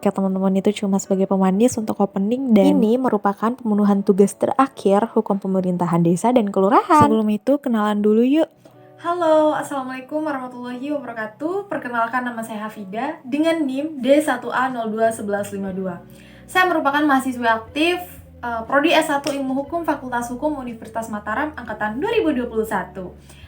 Oke teman-teman, itu cuma sebagai pemanis untuk opening, dan ini merupakan pemenuhan tugas terakhir hukum pemerintahan desa dan kelurahan. Sebelum itu kenalan dulu yuk. Halo, Assalamualaikum warahmatullahi wabarakatuh. Perkenalkan, nama saya Hafida dengan NIM D1A021152. Saya merupakan mahasiswa aktif Prodi S1 Ilmu Hukum Fakultas Hukum Universitas Mataram Angkatan 2021.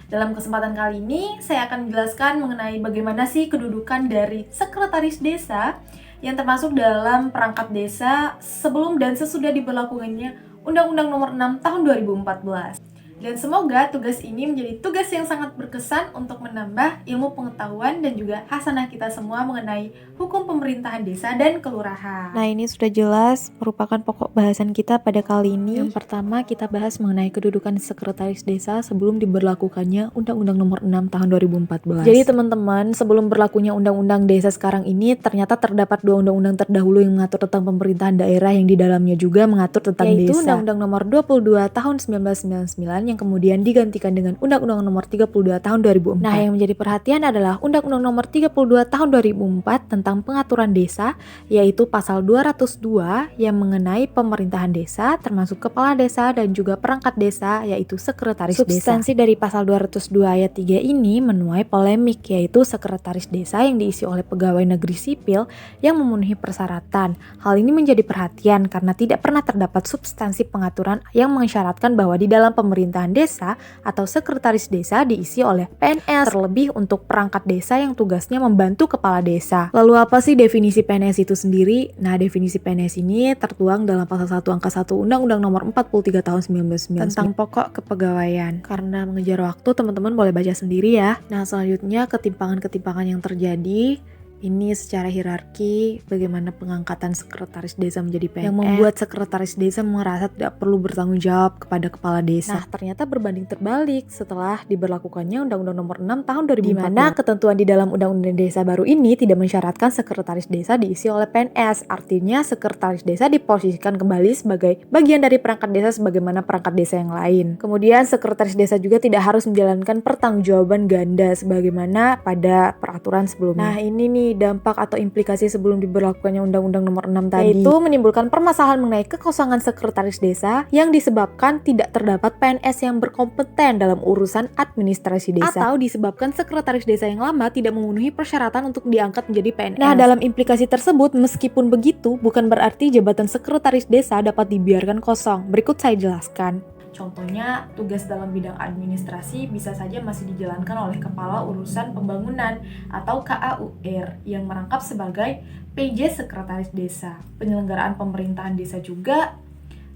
Dalam kesempatan kali ini, saya akan menjelaskan mengenai bagaimana sih kedudukan dari sekretaris desa yang termasuk dalam perangkat desa sebelum dan sesudah diberlakukannya Undang-Undang Nomor 6 Tahun 2014. Dan semoga tugas ini menjadi tugas yang sangat berkesan untuk menambah ilmu pengetahuan dan juga hasanah kita semua mengenai hukum pemerintahan desa dan kelurahan. Nah, ini sudah jelas merupakan pokok bahasan kita pada kali ini. Yang pertama, kita bahas mengenai kedudukan sekretaris desa sebelum diberlakukannya Undang-Undang Nomor 6 Tahun 2014. Jadi teman-teman, sebelum berlakunya Undang-Undang Desa sekarang ini, ternyata terdapat dua undang-undang terdahulu yang mengatur tentang pemerintahan daerah yang di dalamnya juga mengatur tentang Yaitu desa. Undang-Undang Nomor 22 Tahun 1999 yang kemudian digantikan dengan Undang-Undang Nomor 32 Tahun 2004. Nah, yang menjadi perhatian adalah Undang-Undang Nomor 32 Tahun 2004 tentang pengaturan desa, yaitu pasal 202 yang mengenai pemerintahan desa, termasuk kepala desa dan juga perangkat desa, yaitu sekretaris desa. Substansi dari pasal 202 ayat 3 ini menuai polemik, yaitu sekretaris desa yang diisi oleh pegawai negeri sipil yang memenuhi persyaratan. Hal ini menjadi perhatian karena tidak pernah terdapat substansi pengaturan yang mengisyaratkan bahwa di dalam pemerintahan desa atau sekretaris desa diisi oleh PNS, terlebih untuk perangkat desa yang tugasnya membantu kepala desa. Lalu apa sih definisi PNS itu sendiri? Nah, definisi PNS ini tertuang dalam pasal 1 angka 1 Undang-Undang Nomor 43 Tahun 1999 tentang pokok kepegawaian. Karena mengejar waktu, teman-teman boleh baca sendiri ya. Nah, selanjutnya ketimpangan-ketimpangan yang terjadi ini secara hierarki, bagaimana pengangkatan sekretaris desa menjadi PNS yang membuat sekretaris desa merasa tidak perlu bertanggung jawab kepada kepala desa. Nah, ternyata berbanding terbalik setelah diberlakukannya Undang-Undang Nomor 6 Tahun 2014. Di mana ketentuan di dalam Undang-Undang Desa baru ini tidak mensyaratkan sekretaris desa diisi oleh PNS. Artinya sekretaris desa diposisikan kembali sebagai bagian dari perangkat desa sebagaimana perangkat desa yang lain. Kemudian sekretaris desa juga tidak harus menjalankan pertanggungjawaban ganda sebagaimana pada peraturan sebelumnya. Nah, ini nih dampak atau implikasi sebelum diberlakukannya Undang-Undang Nomor 6 tadi, yaitu menimbulkan permasalahan mengenai kekosongan sekretaris desa yang disebabkan tidak terdapat PNS yang berkompeten dalam urusan administrasi desa, atau disebabkan sekretaris desa yang lama tidak memenuhi persyaratan untuk diangkat menjadi PNS. Nah, dalam implikasi tersebut, meskipun begitu, bukan berarti jabatan sekretaris desa dapat dibiarkan kosong. Berikut saya jelaskan. Contohnya, tugas dalam bidang administrasi bisa saja masih dijalankan oleh Kepala Urusan Pembangunan atau KAUR yang merangkap sebagai PJ Sekretaris Desa. Penyelenggaraan pemerintahan desa juga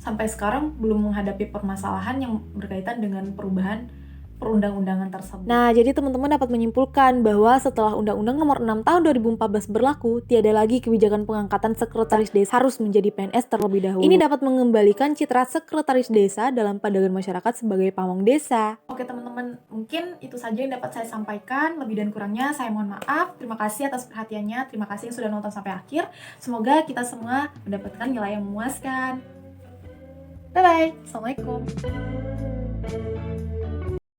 sampai sekarang belum menghadapi permasalahan yang berkaitan dengan perubahan perundang-undangan tersebut. Nah, jadi teman-teman dapat menyimpulkan bahwa setelah Undang-Undang Nomor 6 Tahun 2014 berlaku, tiada lagi kebijakan pengangkatan sekretaris desa harus menjadi PNS terlebih dahulu. Ini dapat mengembalikan citra sekretaris desa dalam pandangan masyarakat sebagai pamong desa. Oke teman-teman, mungkin itu saja yang dapat saya sampaikan. Lebih dan kurangnya saya mohon maaf. Terima kasih atas perhatiannya. Terima kasih yang sudah nonton sampai akhir. Semoga kita semua mendapatkan nilai yang memuaskan. Bye-bye. Assalamualaikum.